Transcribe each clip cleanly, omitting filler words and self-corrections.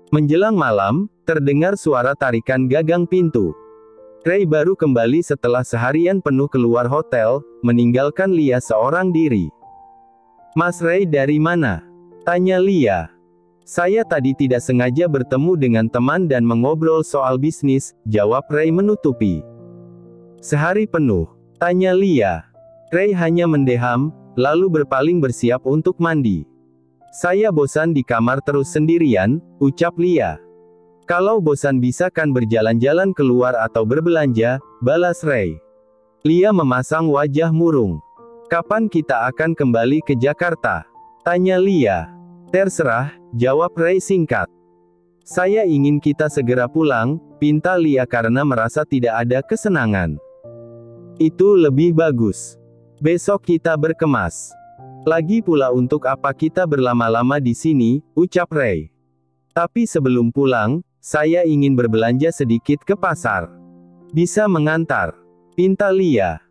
Menjelang malam, terdengar suara tarikan gagang pintu. Ray baru kembali setelah seharian penuh keluar hotel, meninggalkan Lia seorang diri. "Mas Ray dari mana?" tanya Lia. "Saya tadi tidak sengaja bertemu dengan teman dan mengobrol soal bisnis," jawab Ray menutupi. "Sehari penuh?" tanya Lia. Ray hanya mendeham, lalu berpaling bersiap untuk mandi. "Saya bosan di kamar terus sendirian," ucap Lia. "Kalau bosan bisa kan berjalan-jalan keluar atau berbelanja," balas Ray. Lia memasang wajah murung. "Kapan kita akan kembali ke Jakarta?" tanya Lia. "Terserah," jawab Ray singkat. "Saya ingin kita segera pulang," pinta Lia karena merasa tidak ada kesenangan. "Itu lebih bagus. Besok kita berkemas. Lagi pula untuk apa kita berlama-lama di sini," ucap Ray. "Tapi sebelum pulang, saya ingin berbelanja sedikit ke pasar. Bisa mengantar?" pinta Lia.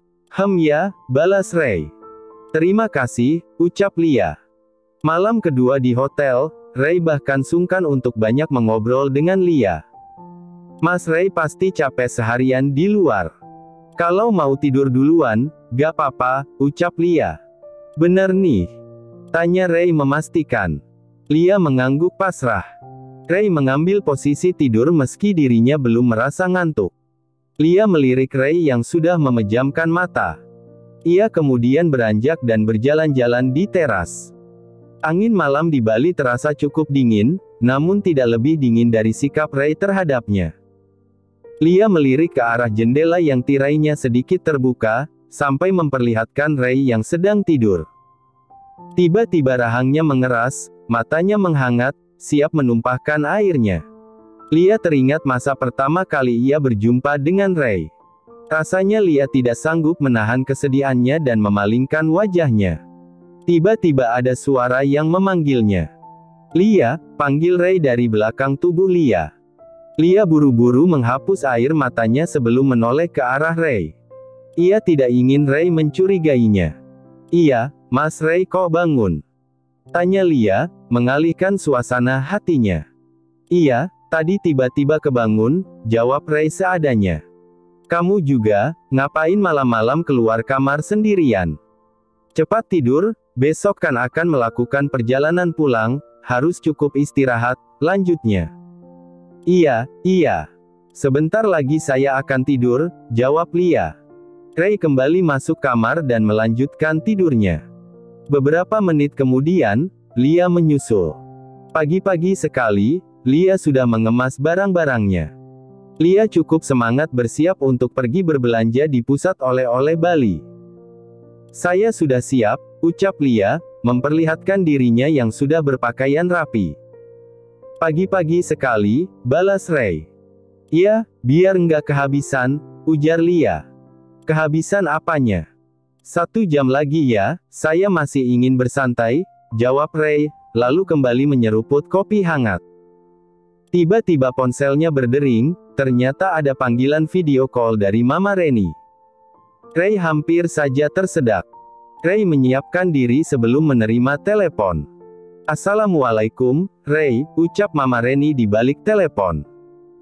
Ya," balas Ray. "Terima kasih," ucap Lia. Malam kedua di hotel, Ray bahkan sungkan untuk banyak mengobrol dengan Lia. "Mas Ray pasti capek seharian di luar. Kalau mau tidur duluan, gak apa-apa," ucap Lia. "Bener nih?" tanya Ray memastikan. Lia mengangguk pasrah. Ray mengambil posisi tidur meski dirinya belum merasa ngantuk. Lia melirik Ray yang sudah memejamkan mata. Ia kemudian beranjak dan berjalan-jalan di teras. Angin malam di Bali terasa cukup dingin, namun tidak lebih dingin dari sikap Ray terhadapnya. Lia melirik ke arah jendela yang tirainya sedikit terbuka, sampai memperlihatkan Ray yang sedang tidur. Tiba-tiba rahangnya mengeras, matanya menghangat, siap menumpahkan airnya. Lia teringat masa pertama kali ia berjumpa dengan Ray. Rasanya Lia tidak sanggup menahan kesedihannya dan memalingkan wajahnya. Tiba-tiba ada suara yang memanggilnya. "Lia," panggil Ray dari belakang tubuh Lia. Lia buru-buru menghapus air matanya sebelum menoleh ke arah Ray. Ia tidak ingin Ray mencurigainya. "Iya, Mas Ray, kok bangun?" tanya Lia, mengalihkan suasana hatinya. "Iya, tadi tiba-tiba kebangun," jawab Ray seadanya. "Kamu juga, ngapain malam-malam keluar kamar sendirian? Cepat tidur, besok kan akan melakukan perjalanan pulang, harus cukup istirahat," lanjutnya. Iya, sebentar lagi saya akan tidur," jawab Lia. Ray kembali masuk kamar dan melanjutkan tidurnya. Beberapa menit kemudian, Lia menyusul. Pagi-pagi sekali, Lia sudah mengemas barang-barangnya. Lia cukup semangat bersiap untuk pergi berbelanja di pusat oleh-oleh Bali. "Saya sudah siap," ucap Lia, memperlihatkan dirinya yang sudah berpakaian rapi. "Pagi-pagi sekali," balas Ray. "Ya, biar nggak kehabisan," ujar Lia. "Kehabisan apanya?" "1 jam lagi ya, saya masih ingin bersantai," jawab Ray, lalu kembali menyeruput kopi hangat. Tiba-tiba ponselnya berdering, ternyata ada panggilan video call dari Mama Reni. Ray hampir saja tersedak. Ray menyiapkan diri sebelum menerima telepon. "Assalamualaikum, Ray," ucap Mama Reni di balik telepon.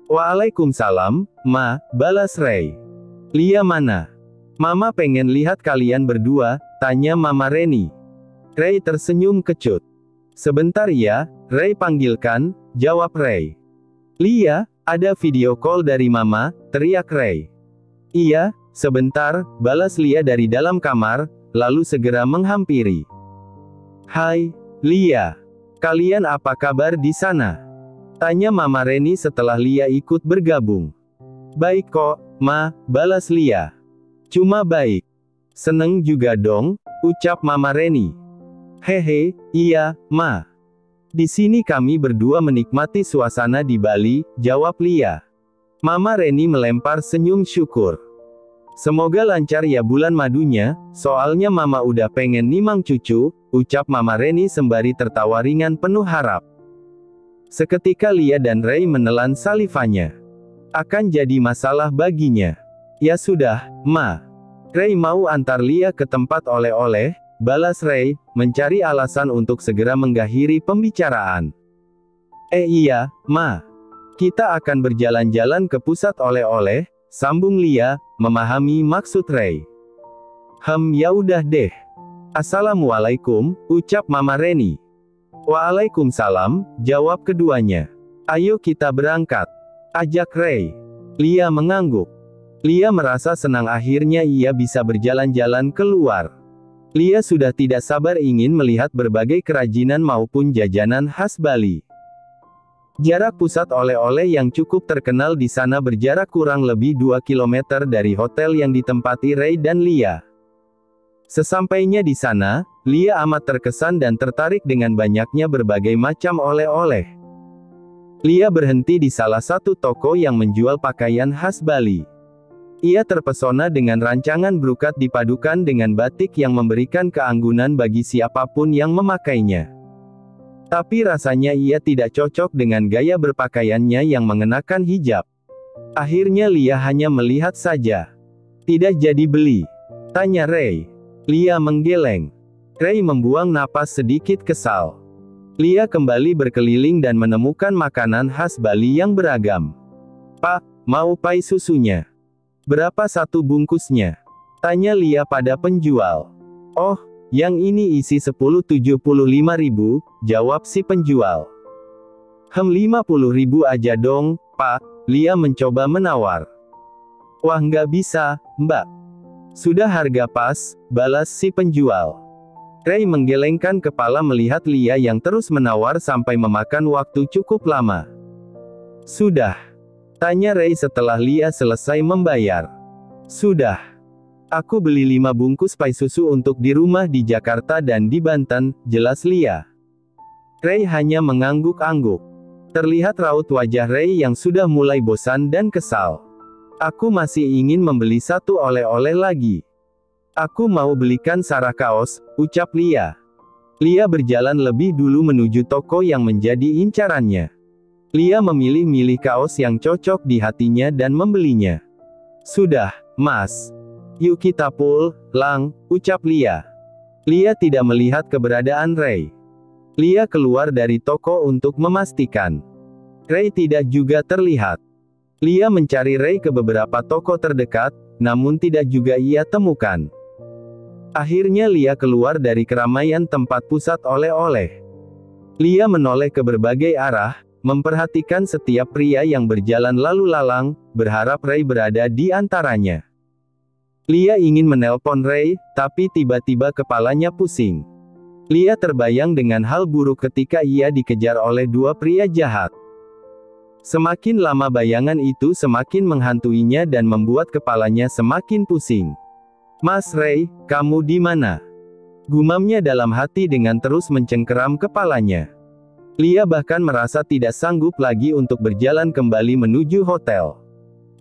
"Waalaikumsalam, Ma," balas Ray. "Lia mana?" "Mama pengen lihat kalian berdua," tanya Mama Reni. Ray tersenyum kecut. "Sebentar ya, Ray panggilkan," jawab Ray. "Lia, ada video call dari Mama," teriak Ray. "Iya, sebentar," balas Lia dari dalam kamar, lalu segera menghampiri. "Hai, Lia. Kalian apa kabar di sana?" tanya Mama Reni setelah Lia ikut bergabung. "Baik kok, Ma," balas Lia. "Cuma baik. Seneng juga dong," ucap Mama Reni. "Hehe, iya, Ma. Di sini kami berdua menikmati suasana di Bali," jawab Lia. Mama Reni melempar senyum syukur. "Semoga lancar ya bulan madunya, soalnya Mama udah pengen nimang cucu," ucap Mama Reni sembari tertawa ringan penuh harap. Seketika Lia dan Ray menelan salivanya. Akan jadi masalah baginya. "Ya sudah, Ma. Ray mau antar Lia ke tempat oleh-oleh," balas Ray, mencari alasan untuk segera mengakhiri pembicaraan. Iya, Ma. Kita akan berjalan-jalan ke pusat oleh-oleh, sambung Lia, memahami maksud Ray. Ya udah deh. Assalamualaikum, ucap Mama Reni. Waalaikumsalam, jawab keduanya. Ayo kita berangkat, ajak Ray. Lia mengangguk. Lia merasa senang akhirnya ia bisa berjalan-jalan keluar. Lia sudah tidak sabar ingin melihat berbagai kerajinan maupun jajanan khas Bali. Jarak pusat oleh-oleh yang cukup terkenal di sana berjarak kurang lebih 2 km dari hotel yang ditempati Ray dan Lia. Sesampainya di sana, Lia amat terkesan dan tertarik dengan banyaknya berbagai macam oleh-oleh. Lia berhenti di salah satu toko yang menjual pakaian khas Bali. Ia terpesona dengan rancangan brokat dipadukan dengan batik yang memberikan keanggunan bagi siapapun yang memakainya. Tapi rasanya ia tidak cocok dengan gaya berpakaiannya yang mengenakan hijab. Akhirnya Lia hanya melihat saja. Tidak jadi beli, tanya Ray. Lia menggeleng. Ray membuang napas sedikit kesal. Lia kembali berkeliling dan menemukan makanan khas Bali yang beragam. Pak, mau pai susunya? Berapa satu bungkusnya? Tanya Lia pada penjual. Oh, yang ini isi 10-75 ribu, jawab si penjual. 50 ribu aja dong, Pak, Lia mencoba menawar. Wah nggak bisa, Mbak. Sudah harga pas, balas si penjual. Ray menggelengkan kepala melihat Lia yang terus menawar sampai memakan waktu cukup lama. Sudah? Tanya Ray setelah Lia selesai membayar. Sudah. Aku beli 5 bungkus pai susu untuk di rumah di Jakarta dan di Banten, jelas Lia. Ray hanya mengangguk-angguk. Terlihat raut wajah Ray yang sudah mulai bosan dan kesal. Aku masih ingin membeli satu oleh-oleh lagi. Aku mau belikan sarah kaos, ucap Lia. Lia berjalan lebih dulu menuju toko yang menjadi incarannya. Lia memilih-milih kaos yang cocok di hatinya dan membelinya. Sudah, Mas. Yuk kita pulang, ucap Lia. Lia tidak melihat keberadaan Ray. Lia keluar dari toko untuk memastikan Ray tidak juga terlihat. Lia mencari Ray ke beberapa toko terdekat, namun tidak juga ia temukan. Akhirnya Lia keluar dari keramaian tempat pusat oleh-oleh. Lia menoleh ke berbagai arah, memperhatikan setiap pria yang berjalan lalu lalang, berharap Ray berada di antaranya. Lia ingin menelpon Ray, tapi tiba-tiba kepalanya pusing. Lia terbayang dengan hal buruk ketika ia dikejar oleh 2 pria jahat. Semakin lama bayangan itu semakin menghantuinya dan membuat kepalanya semakin pusing. Mas Ray, kamu di mana? Gumamnya dalam hati dengan terus mencengkeram kepalanya. Lia bahkan merasa tidak sanggup lagi untuk berjalan kembali menuju hotel.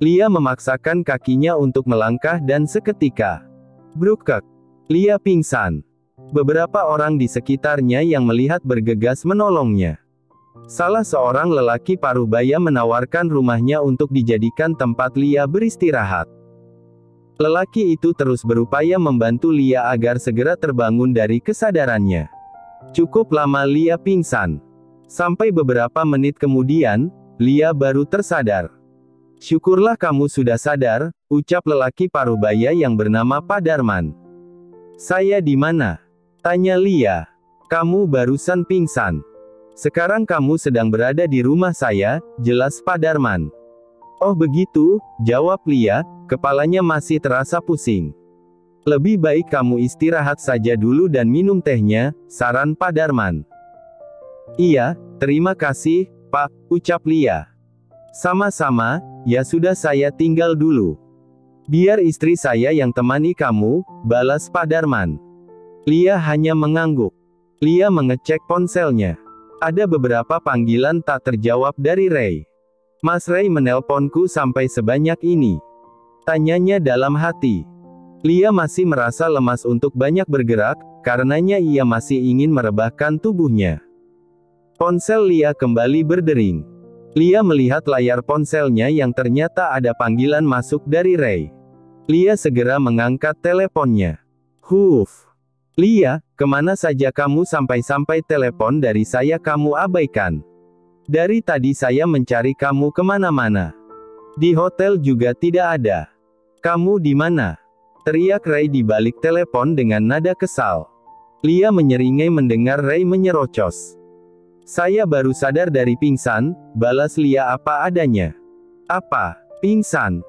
Lia memaksakan kakinya untuk melangkah dan seketika, brukek, Lia pingsan. Beberapa orang di sekitarnya yang melihat bergegas menolongnya. Salah seorang lelaki paruh baya menawarkan rumahnya untuk dijadikan tempat Lia beristirahat. Lelaki itu terus berupaya membantu Lia agar segera terbangun dari kesadarannya. Cukup lama Lia pingsan. Sampai beberapa menit kemudian, Lia baru tersadar. Syukurlah kamu sudah sadar, ucap lelaki paruh baya yang bernama Pak Darman. Saya di mana? Tanya Lia. Kamu barusan pingsan. Sekarang kamu sedang berada di rumah saya, jelas Pak Darman. Oh begitu, jawab Lia, kepalanya masih terasa pusing. Lebih baik kamu istirahat saja dulu dan minum tehnya, saran Pak Darman. Iya, terima kasih, Pak, ucap Lia. Sama-sama, ya sudah saya tinggal dulu. Biar istri saya yang temani kamu, balas Pak Darman. Lia hanya mengangguk. Lia mengecek ponselnya. Ada beberapa panggilan tak terjawab dari Ray. Mas Ray menelponku sampai sebanyak ini. Tanyanya dalam hati. Lia masih merasa lemas untuk banyak bergerak, karenanya ia masih ingin merebahkan tubuhnya. Ponsel Lia kembali berdering. Lia melihat layar ponselnya yang ternyata ada panggilan masuk dari Ray. Lia segera mengangkat teleponnya. Huff. Lia, kemana saja kamu sampai-sampai telepon dari saya kamu abaikan? Dari tadi saya mencari kamu kemana-mana. Di hotel juga tidak ada. Kamu di mana? Teriak Ray di balik telepon dengan nada kesal. Lia menyeringai mendengar Ray menyerocos. Saya baru sadar dari pingsan, balas Lia apa adanya. Apa? Pingsan?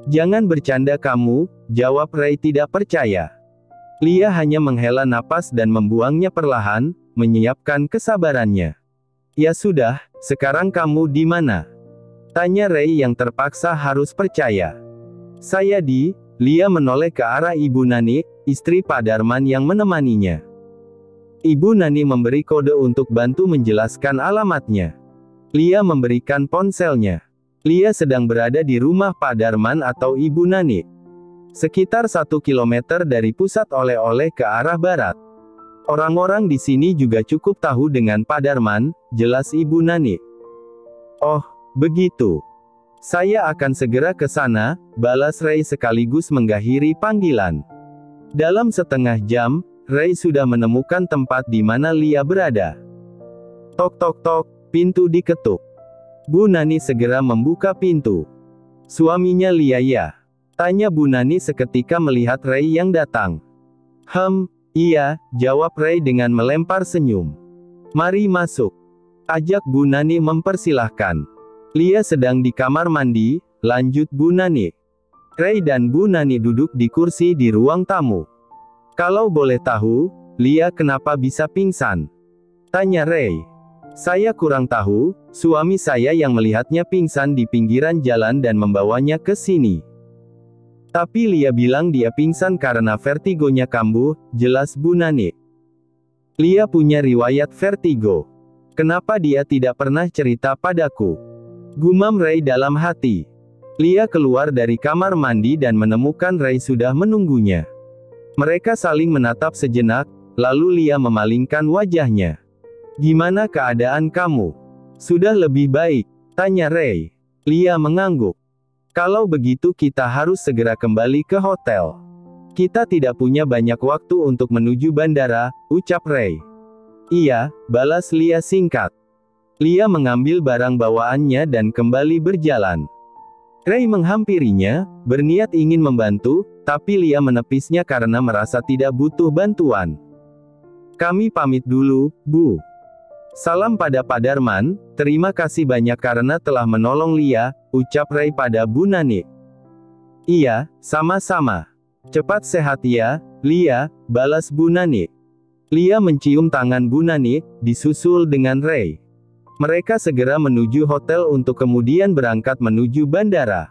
Jangan bercanda kamu, jawab Ray tidak percaya. Lia hanya menghela napas dan membuangnya perlahan, menyiapkan kesabarannya. Ya sudah, sekarang kamu di mana? Tanya Ray yang terpaksa harus percaya. Saya di, Lia menoleh ke arah Ibu Nani, istri Pak Darman yang menemaninya. Ibu Nani memberi kode untuk bantu menjelaskan alamatnya. Lia memberikan ponselnya. Lia sedang berada di rumah Pak Darman atau Ibu Nani. Sekitar 1 kilometer dari pusat oleh-oleh ke arah barat. Orang-orang di sini juga cukup tahu dengan Pak Darman, jelas Ibu Nani. Oh, begitu. Saya akan segera ke sana, balas Ray sekaligus mengakhiri panggilan. Dalam setengah jam, Ray sudah menemukan tempat di mana Lia berada. Tok tok tok, pintu diketuk. Bu Nani segera membuka pintu. Suaminya Lia ya? Tanya Bu Nani seketika melihat Ray yang datang. Iya, jawab Ray dengan melempar senyum. Mari masuk. Ajak Bu Nani mempersilahkan. Lia sedang di kamar mandi, lanjut Bu Nani. Ray dan Bu Nani duduk di kursi di ruang tamu. Kalau boleh tahu, Lia kenapa bisa pingsan? Tanya Ray. Saya kurang tahu, suami saya yang melihatnya pingsan di pinggiran jalan dan membawanya ke sini. Tapi Lia bilang dia pingsan karena vertigonya kambuh, jelas Bu Nani. Lia punya riwayat vertigo. Kenapa dia tidak pernah cerita padaku? Gumam Ray dalam hati. Lia keluar dari kamar mandi dan menemukan Ray sudah menunggunya. Mereka saling menatap sejenak, lalu Lia memalingkan wajahnya. Gimana keadaan kamu? Sudah lebih baik, tanya Ray. Lia mengangguk. Kalau begitu kita harus segera kembali ke hotel. Kita tidak punya banyak waktu untuk menuju bandara, ucap Ray. Iya, balas Lia singkat. Lia mengambil barang bawaannya dan kembali berjalan. Ray menghampirinya, berniat ingin membantu, tapi Lia menepisnya karena merasa tidak butuh bantuan. Kami pamit dulu, Bu. Salam pada Pak Darman, terima kasih banyak karena telah menolong Lia, ucap Ray pada Bu Nani. Iya, sama-sama. Cepat sehat ya, Lia, balas Bu Nani. Lia mencium tangan Bu Nani, disusul dengan Ray. Mereka segera menuju hotel untuk kemudian berangkat menuju bandara.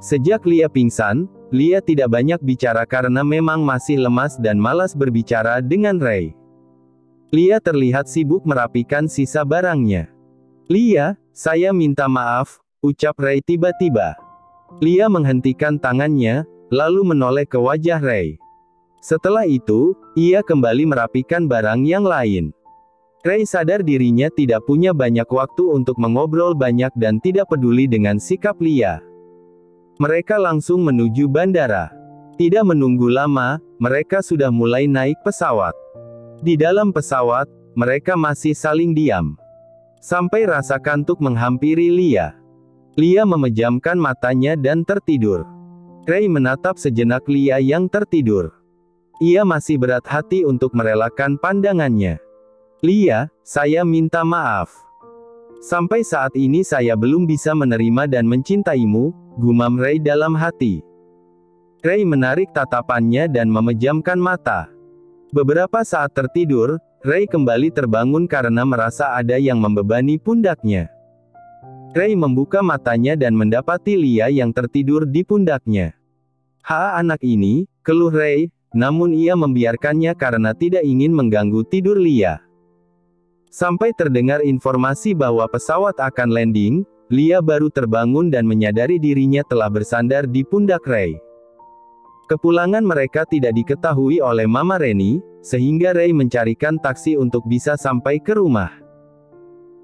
Sejak Lia pingsan, Lia tidak banyak bicara karena memang masih lemas dan malas berbicara dengan Ray. Lia terlihat sibuk merapikan sisa barangnya. Lia, saya minta maaf, ucap Ray tiba-tiba. Lia menghentikan tangannya, lalu menoleh ke wajah Ray. Setelah itu, ia kembali merapikan barang yang lain. Ray sadar dirinya tidak punya banyak waktu untuk mengobrol banyak dan tidak peduli dengan sikap Lia. Mereka langsung menuju bandara. Tidak menunggu lama, mereka sudah mulai naik pesawat. Di dalam pesawat, mereka masih saling diam. Sampai rasa kantuk menghampiri Lia. Lia memejamkan matanya dan tertidur. Ray menatap sejenak Lia yang tertidur. Ia masih berat hati untuk merelakan pandangannya. Lia, saya minta maaf. Sampai saat ini saya belum bisa menerima dan mencintaimu, gumam Ray dalam hati. Ray menarik tatapannya dan memejamkan mata. Beberapa saat tertidur, Ray kembali terbangun karena merasa ada yang membebani pundaknya. Ray membuka matanya dan mendapati Lia yang tertidur di pundaknya. Anak ini, keluh Ray, namun ia membiarkannya karena tidak ingin mengganggu tidur Lia. Sampai terdengar informasi bahwa pesawat akan landing, Lia baru terbangun dan menyadari dirinya telah bersandar di pundak Ray. Kepulangan mereka tidak diketahui oleh Mama Reni, sehingga Ray mencarikan taksi untuk bisa sampai ke rumah.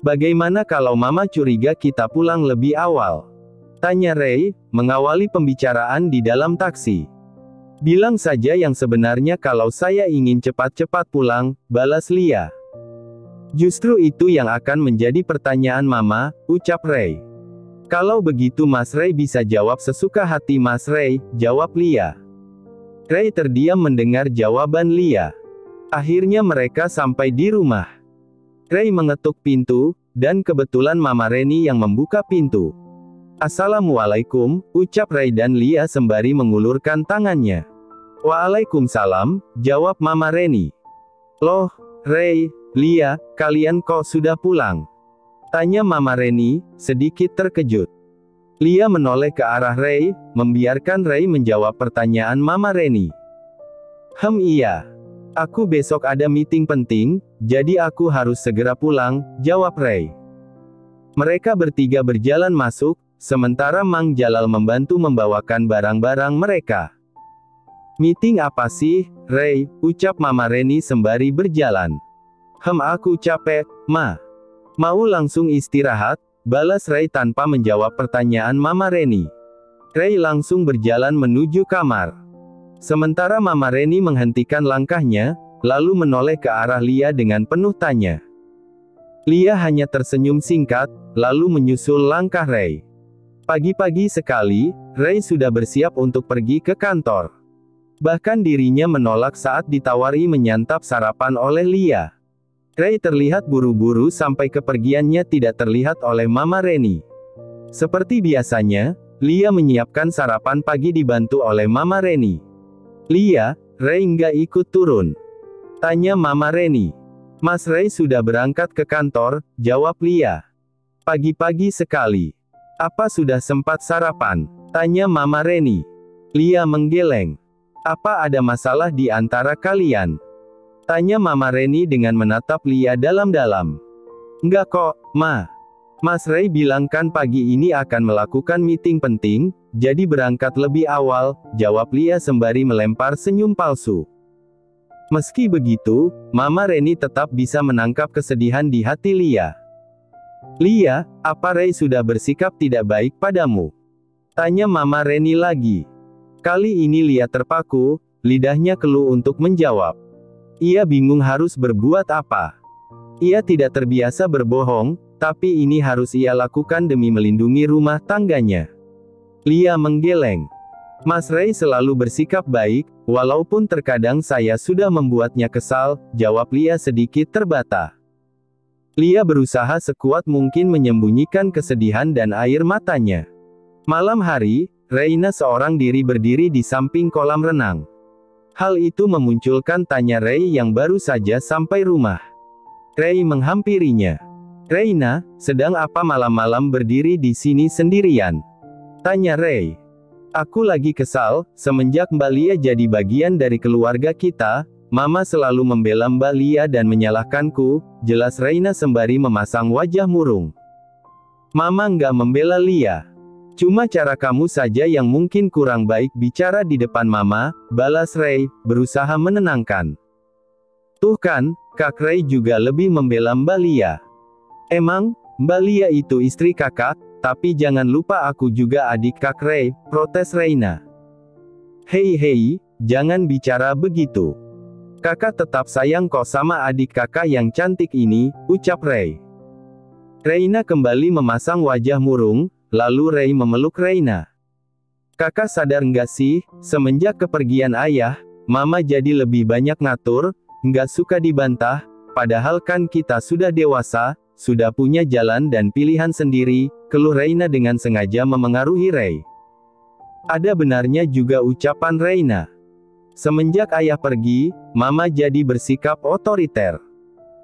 Bagaimana kalau Mama curiga kita pulang lebih awal? Tanya Ray, mengawali pembicaraan di dalam taksi. Bilang saja yang sebenarnya kalau saya ingin cepat-cepat pulang, balas Lia. Justru itu yang akan menjadi pertanyaan Mama, ucap Ray. Kalau begitu Mas Ray bisa jawab sesuka hati Mas Ray, jawab Lia. Ray terdiam mendengar jawaban Lia. Akhirnya mereka sampai di rumah. Ray mengetuk pintu, dan kebetulan Mama Reni yang membuka pintu. Assalamualaikum, ucap Ray dan Lia sembari mengulurkan tangannya. Waalaikumsalam, jawab Mama Reni. Loh, Ray, Lia, kalian kok sudah pulang? Tanya Mama Reni, sedikit terkejut. Lia menoleh ke arah Ray, membiarkan Ray menjawab pertanyaan Mama Reni. Iya. Aku besok ada meeting penting, jadi aku harus segera pulang, jawab Ray. Mereka bertiga berjalan masuk, sementara Mang Jalal membantu membawakan barang-barang mereka. Meeting apa sih, Ray, ucap Mama Reni sembari berjalan. Aku capek, Ma. Mau langsung istirahat, balas Ray tanpa menjawab pertanyaan Mama Reni. Ray langsung berjalan menuju kamar. Sementara Mama Reni menghentikan langkahnya, lalu menoleh ke arah Lia dengan penuh tanya. Lia hanya tersenyum singkat, lalu menyusul langkah Ray. Pagi-pagi sekali, Ray sudah bersiap untuk pergi ke kantor. Bahkan dirinya menolak saat ditawari menyantap sarapan oleh Lia. Ray terlihat buru-buru sampai kepergiannya tidak terlihat oleh Mama Reni. Seperti biasanya, Lia menyiapkan sarapan pagi dibantu oleh Mama Reni. Lia, Ray nggak ikut turun? Tanya Mama Reni. Mas Ray sudah berangkat ke kantor, jawab Lia. Pagi-pagi sekali. Apa sudah sempat sarapan? Tanya Mama Reni. Lia menggeleng. Apa ada masalah di antara kalian? Tanya Mama Reni dengan menatap Lia dalam-dalam. Enggak kok, Ma. Mas Ray bilang kan pagi ini akan melakukan meeting penting, jadi berangkat lebih awal, jawab Lia sembari melempar senyum palsu. Meski begitu, Mama Reni tetap bisa menangkap kesedihan di hati Lia. Lia, apa Ray sudah bersikap tidak baik padamu? Tanya Mama Reni lagi. Kali ini Lia terpaku, lidahnya keluh untuk menjawab. Ia bingung harus berbuat apa. Ia tidak terbiasa berbohong, tapi ini harus ia lakukan demi melindungi rumah tangganya. Lia menggeleng. Mas Ray selalu bersikap baik, walaupun terkadang saya sudah membuatnya kesal, jawab Lia sedikit terbata. Lia berusaha sekuat mungkin menyembunyikan kesedihan dan air matanya. Malam hari, Reina seorang diri berdiri di samping kolam renang. Hal itu memunculkan tanya Ray yang baru saja sampai rumah. Ray menghampirinya. Reina, sedang apa malam-malam berdiri di sini sendirian? Tanya Ray. Aku lagi kesal, semenjak Mbak Lia jadi bagian dari keluarga kita, Mama selalu membela Mbak Lia dan menyalahkanku, jelas Reina sembari memasang wajah murung. Mama nggak membela Lia. Cuma cara kamu saja yang mungkin kurang baik bicara di depan Mama, balas Ray, berusaha menenangkan. Tuh kan, Kak Ray juga lebih membela Mbak Lia. Emang, Mbak Lia itu istri kakak, tapi jangan lupa aku juga adik Kak Ray, protes Reina. Hei, jangan bicara begitu. Kakak tetap sayang kok sama adik kakak yang cantik ini, ucap Ray. Reina kembali memasang wajah murung, lalu Ray memeluk Reina. Kakak sadar nggak sih, semenjak kepergian ayah, Mama jadi lebih banyak ngatur, nggak suka dibantah, padahal kan kita sudah dewasa, sudah punya jalan dan pilihan sendiri, keluh Reina dengan sengaja memengaruhi Ray. Ada benarnya juga ucapan Reina. Semenjak ayah pergi, Mama jadi bersikap otoriter.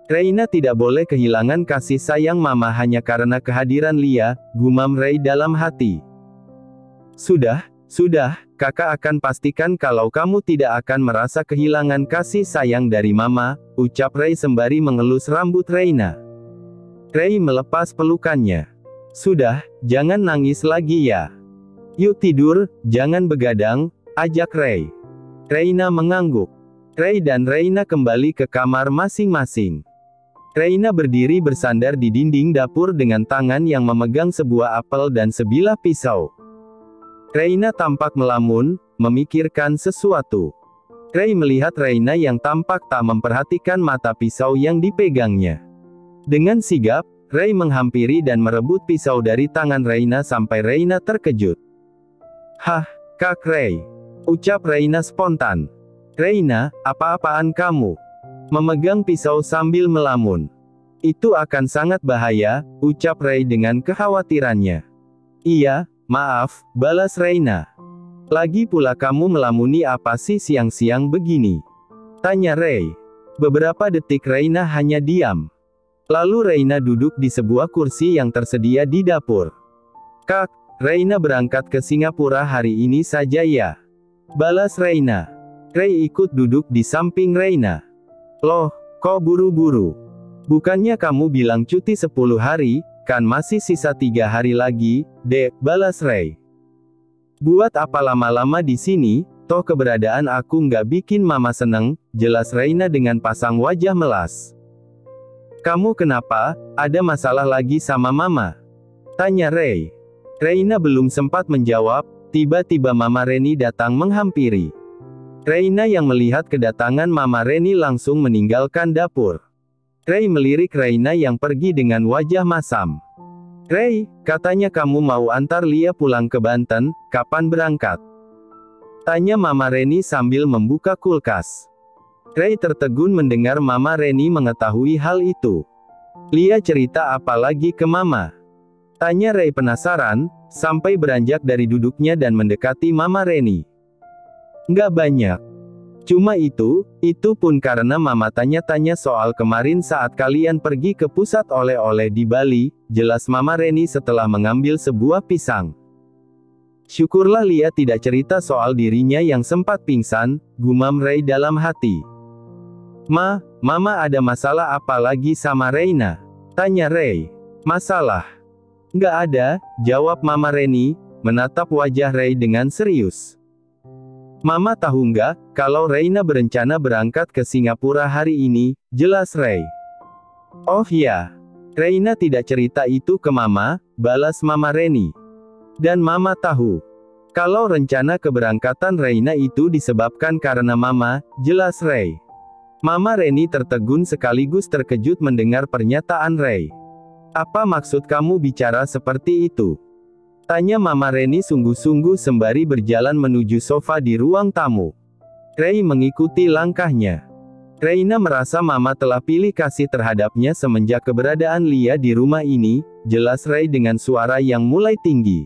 Reina tidak boleh kehilangan kasih sayang Mama hanya karena kehadiran Lia, gumam Ray dalam hati. Sudah, kakak akan pastikan kalau kamu tidak akan merasa kehilangan kasih sayang dari Mama, ucap Ray sembari mengelus rambut Reina. Ray melepas pelukannya. Sudah, jangan nangis lagi ya. Yuk tidur, jangan begadang, ajak Ray. Reina mengangguk. Ray dan Reina kembali ke kamar masing-masing. Reina berdiri bersandar di dinding dapur dengan tangan yang memegang sebuah apel dan sebilah pisau. Reina tampak melamun, memikirkan sesuatu. Ray melihat Reina yang tampak tak memperhatikan mata pisau yang dipegangnya. Dengan sigap, Ray menghampiri dan merebut pisau dari tangan Reina sampai Reina terkejut. "Hah, Kak Ray," ucap Reina spontan. "Reina, apa-apaan kamu?" Memegang pisau sambil melamun. "Itu akan sangat bahaya," ucap Ray dengan kekhawatirannya. "Iya, maaf," balas Reina. "Lagi pula kamu melamuni apa sih siang-siang begini?" tanya Ray. Beberapa detik Reina hanya diam. Lalu Reina duduk di sebuah kursi yang tersedia di dapur. "Kak, Reina berangkat ke Singapura hari ini saja ya?" balas Reina. Ray ikut duduk di samping Reina. "Loh, kok buru-buru? Bukannya kamu bilang cuti 10 hari, kan masih sisa 3 hari lagi, Dek," balas Ray. "Buat apa lama-lama di sini, toh keberadaan aku nggak bikin mama seneng," jelas Reina dengan pasang wajah melas. "Kamu kenapa? Ada masalah lagi sama mama?" tanya Ray. Reina belum sempat menjawab, tiba-tiba Mama Reni datang menghampiri. Reina yang melihat kedatangan Mama Reni langsung meninggalkan dapur. Ray melirik Reina yang pergi dengan wajah masam. "Ray, katanya kamu mau antar Lia pulang ke Banten, kapan berangkat?" tanya Mama Reni sambil membuka kulkas. Ray tertegun mendengar Mama Reni mengetahui hal itu. "Lia cerita apa lagi ke Mama?" tanya Ray penasaran, sampai beranjak dari duduknya dan mendekati Mama Reni. "Nggak banyak. Cuma itu pun karena Mama tanya-tanya soal kemarin saat kalian pergi ke pusat oleh-oleh di Bali," jelas Mama Reni setelah mengambil sebuah pisang. "Syukurlah Lia tidak cerita soal dirinya yang sempat pingsan," gumam Ray dalam hati. Mama ada masalah apa lagi sama Reina?" tanya Ray. "Masalah? Nggak ada," jawab Mama Reni, menatap wajah Ray dengan serius. "Mama tahu nggak, kalau Reina berencana berangkat ke Singapura hari ini," jelas Ray. "Oh ya, Reina tidak cerita itu ke Mama," balas Mama Reni. "Dan Mama tahu kalau rencana keberangkatan Reina itu disebabkan karena Mama," jelas Ray. Mama Reni tertegun sekaligus terkejut mendengar pernyataan Ray. "Apa maksud kamu bicara seperti itu?" tanya Mama Reni sungguh-sungguh sembari berjalan menuju sofa di ruang tamu. Ray mengikuti langkahnya. Reina merasa Mama telah pilih kasih terhadapnya semenjak keberadaan Lia di rumah ini, jelas Ray dengan suara yang mulai tinggi.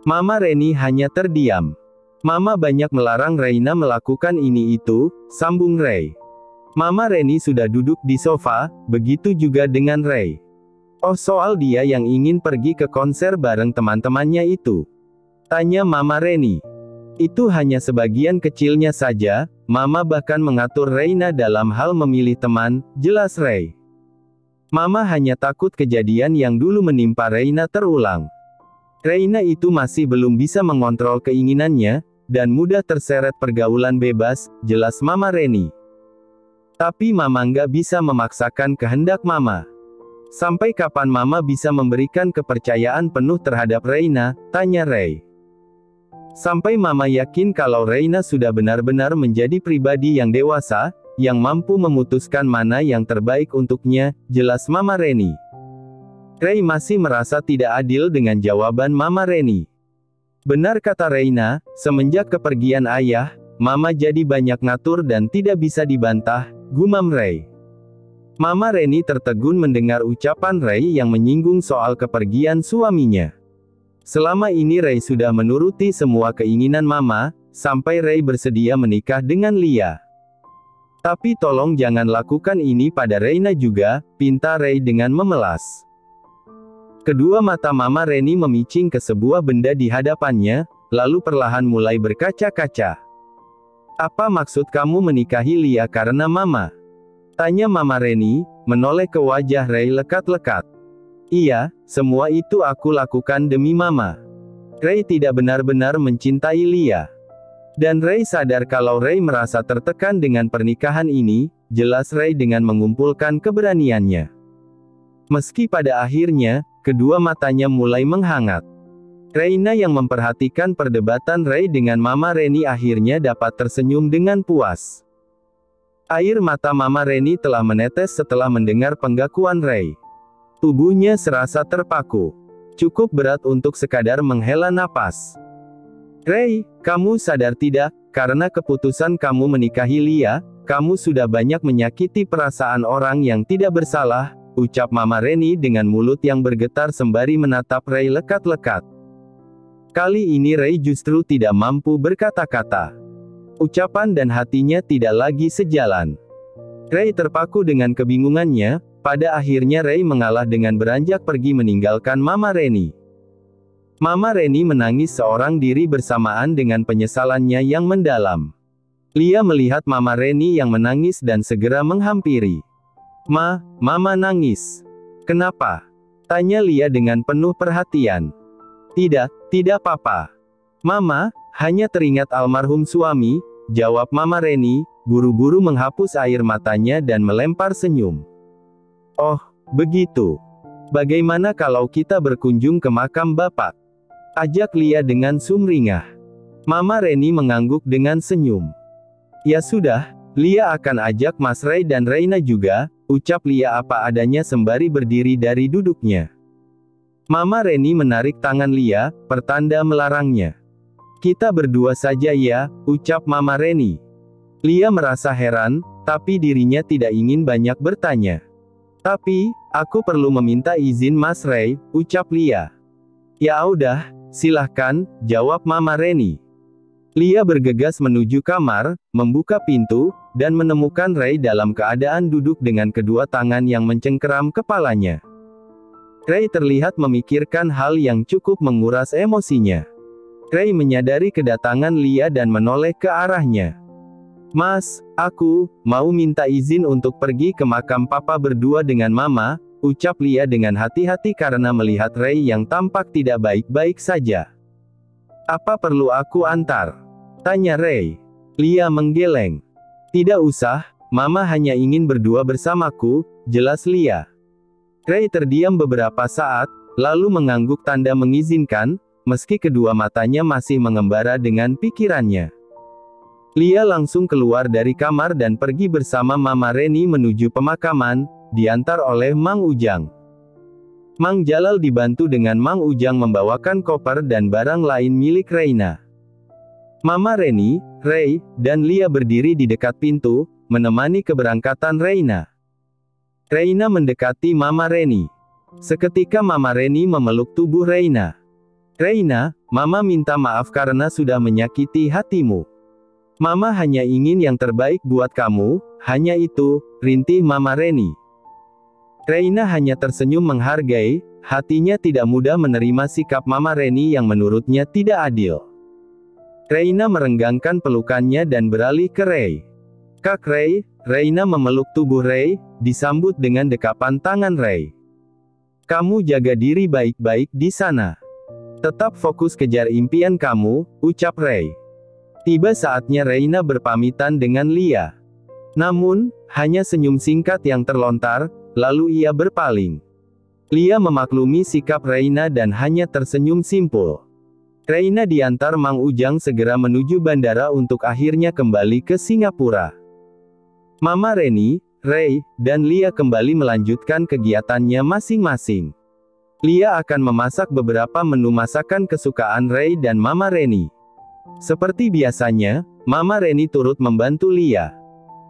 Mama Reni hanya terdiam. "Mama banyak melarang Reina melakukan ini itu," sambung Ray. Mama Reni sudah duduk di sofa, begitu juga dengan Ray. "Oh, soal dia yang ingin pergi ke konser bareng teman-temannya itu?" tanya Mama Reni. "Itu hanya sebagian kecilnya saja, Mama bahkan mengatur Reina dalam hal memilih teman," jelas Ray. "Mama hanya takut kejadian yang dulu menimpa Reina terulang. Reina itu masih belum bisa mengontrol keinginannya, dan mudah terseret pergaulan bebas," jelas Mama Reni. "Tapi Mama nggak bisa memaksakan kehendak Mama. Sampai kapan Mama bisa memberikan kepercayaan penuh terhadap Reina?" tanya Ray. "Sampai Mama yakin kalau Reina sudah benar-benar menjadi pribadi yang dewasa, yang mampu memutuskan mana yang terbaik untuknya," jelas Mama Reni. Ray masih merasa tidak adil dengan jawaban Mama Reni. "Benar kata Reina, semenjak kepergian ayah, Mama jadi banyak ngatur dan tidak bisa dibantah," gumam Ray. Mama Reni tertegun mendengar ucapan Ray yang menyinggung soal kepergian suaminya. Selama ini Ray sudah menuruti semua keinginan Mama, sampai Ray bersedia menikah dengan Lia. "Tapi tolong jangan lakukan ini pada Reina juga," pinta Ray dengan memelas. Kedua mata Mama Reni memicing ke sebuah benda di hadapannya, lalu perlahan mulai berkaca-kaca. "Apa maksud kamu menikahi Lia karena Mama?" tanya Mama Reni, menoleh ke wajah Ray lekat-lekat. "Iya, semua itu aku lakukan demi Mama. Ray tidak benar-benar mencintai Lia." Dan Ray sadar kalau Ray merasa tertekan dengan pernikahan ini, jelas Ray dengan mengumpulkan keberaniannya. Meski pada akhirnya, kedua matanya mulai menghangat. Reina yang memperhatikan perdebatan Ray dengan Mama Reni akhirnya dapat tersenyum dengan puas. Air mata Mama Reni telah menetes setelah mendengar pengakuan Ray. Tubuhnya serasa terpaku. Cukup berat untuk sekadar menghela napas. Ray, kamu sadar tidak, karena keputusan kamu menikahi Lia, kamu sudah banyak menyakiti perasaan orang yang tidak bersalah, ucap Mama Reni dengan mulut yang bergetar sembari menatap Ray lekat-lekat. Kali ini Ray justru tidak mampu berkata-kata. Ucapan dan hatinya tidak lagi sejalan. Ray terpaku dengan kebingungannya, pada akhirnya Ray mengalah dengan beranjak pergi meninggalkan Mama Reni. Mama Reni menangis seorang diri bersamaan dengan penyesalannya yang mendalam. Lia melihat Mama Reni yang menangis dan segera menghampiri. Mama nangis. Kenapa? Tanya Lia dengan penuh perhatian. Tidak Papa. Mama, hanya teringat almarhum suami, jawab Mama Reni, buru-buru menghapus air matanya dan melempar senyum. Oh, begitu. Bagaimana kalau kita berkunjung ke makam Bapak? Ajak Lia dengan sumringah. Mama Reni mengangguk dengan senyum. Ya sudah, Lia akan ajak Mas Ray dan Reina juga, ucap Lia apa adanya sembari berdiri dari duduknya. Mama Reni menarik tangan Lia, pertanda melarangnya. Kita berdua saja ya, ucap Mama Reni. Lia merasa heran, tapi dirinya tidak ingin banyak bertanya. Tapi, aku perlu meminta izin Mas Ray, ucap Lia. Ya udah, silahkan, jawab Mama Reni. Lia bergegas menuju kamar, membuka pintu, dan menemukan Ray dalam keadaan duduk dengan kedua tangan yang mencengkeram kepalanya. Ray terlihat memikirkan hal yang cukup menguras emosinya. Ray menyadari kedatangan Lia dan menoleh ke arahnya. Mas, aku mau minta izin untuk pergi ke makam Papa berdua dengan Mama, ucap Lia dengan hati-hati karena melihat Ray yang tampak tidak baik-baik saja. Apa perlu aku antar? Tanya Ray. Lia menggeleng. Tidak usah, Mama hanya ingin berdua bersamaku, jelas Lia. Ray terdiam beberapa saat, lalu mengangguk tanda mengizinkan, meski kedua matanya masih mengembara dengan pikirannya. Lia langsung keluar dari kamar dan pergi bersama Mama Reni menuju pemakaman, diantar oleh Mang Ujang. Mang Jalal dibantu dengan Mang Ujang membawakan koper dan barang lain milik Reina. Mama Reni, Ray, dan Lia berdiri di dekat pintu, menemani keberangkatan Reina. Reina mendekati Mama Reni. Seketika Mama Reni memeluk tubuh Reina. Reina, Mama minta maaf karena sudah menyakiti hatimu. Mama hanya ingin yang terbaik buat kamu, hanya itu, rintih Mama Reni. Reina hanya tersenyum menghargai, hatinya tidak mudah menerima sikap Mama Reni yang menurutnya tidak adil. Reina merenggangkan pelukannya dan beralih ke Ray. Kak Ray, Reina memeluk tubuh Ray, disambut dengan dekapan tangan Ray. Kamu jaga diri baik-baik di sana. Tetap fokus kejar impian kamu, ucap Ray. Tiba saatnya Reina berpamitan dengan Lia. Namun, hanya senyum singkat yang terlontar, lalu ia berpaling. Lia memaklumi sikap Reina dan hanya tersenyum simpul. Reina diantar Mang Ujang segera menuju bandara untuk akhirnya kembali ke Singapura. Mama Reni, Ray, dan Lia kembali melanjutkan kegiatannya masing-masing. Lia akan memasak beberapa menu masakan kesukaan Ray dan Mama Reni. Seperti biasanya, Mama Reni turut membantu Lia.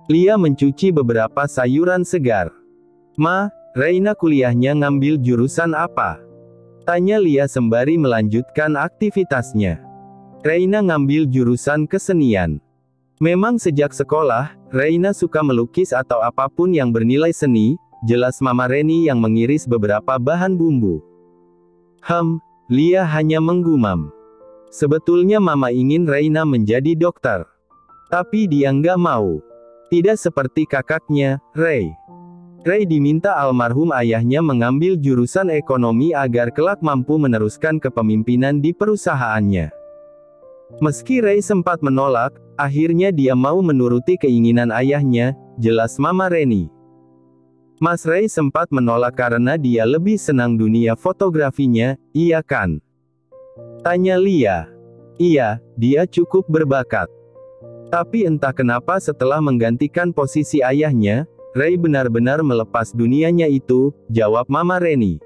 Lia mencuci beberapa sayuran segar. Reina kuliahnya ngambil jurusan apa? Tanya Lia sembari melanjutkan aktivitasnya. Reina ngambil jurusan kesenian. Memang sejak sekolah, Reina suka melukis atau apapun yang bernilai seni, jelas Mama Reni yang mengiris beberapa bahan bumbu. Lia hanya menggumam. Sebetulnya Mama ingin Reina menjadi dokter. Tapi dia nggak mau. Tidak seperti kakaknya, Ray. Ray diminta almarhum ayahnya mengambil jurusan ekonomi agar kelak mampu meneruskan kepemimpinan di perusahaannya. Meski Ray sempat menolak, akhirnya dia mau menuruti keinginan ayahnya, jelas Mama Reni. Mas Ray sempat menolak karena dia lebih senang dunia fotografinya, iya kan? Tanya Lia. Iya, dia cukup berbakat. Tapi entah kenapa setelah menggantikan posisi ayahnya, Ray benar-benar melepas dunianya itu, jawab Mama Reni.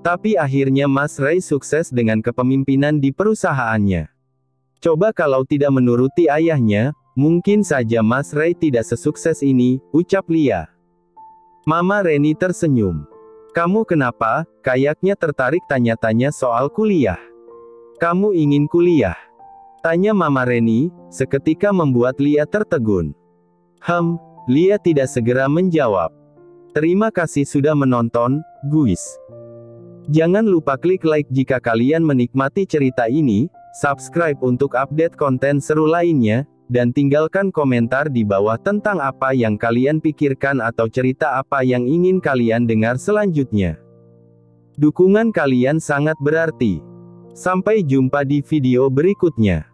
Tapi akhirnya Mas Ray sukses dengan kepemimpinan di perusahaannya. Coba kalau tidak menuruti ayahnya, mungkin saja Mas Ray tidak sesukses ini, ucap Lia. Mama Reni tersenyum. Kamu kenapa, kayaknya tertarik tanya-tanya soal kuliah. Kamu ingin kuliah? Tanya Mama Reni, seketika membuat Lia tertegun. Lia tidak segera menjawab. Terima kasih sudah menonton, guys. Jangan lupa klik like jika kalian menikmati cerita ini, subscribe untuk update konten seru lainnya, dan tinggalkan komentar di bawah tentang apa yang kalian pikirkan atau cerita apa yang ingin kalian dengar selanjutnya. Dukungan kalian sangat berarti. Sampai jumpa di video berikutnya.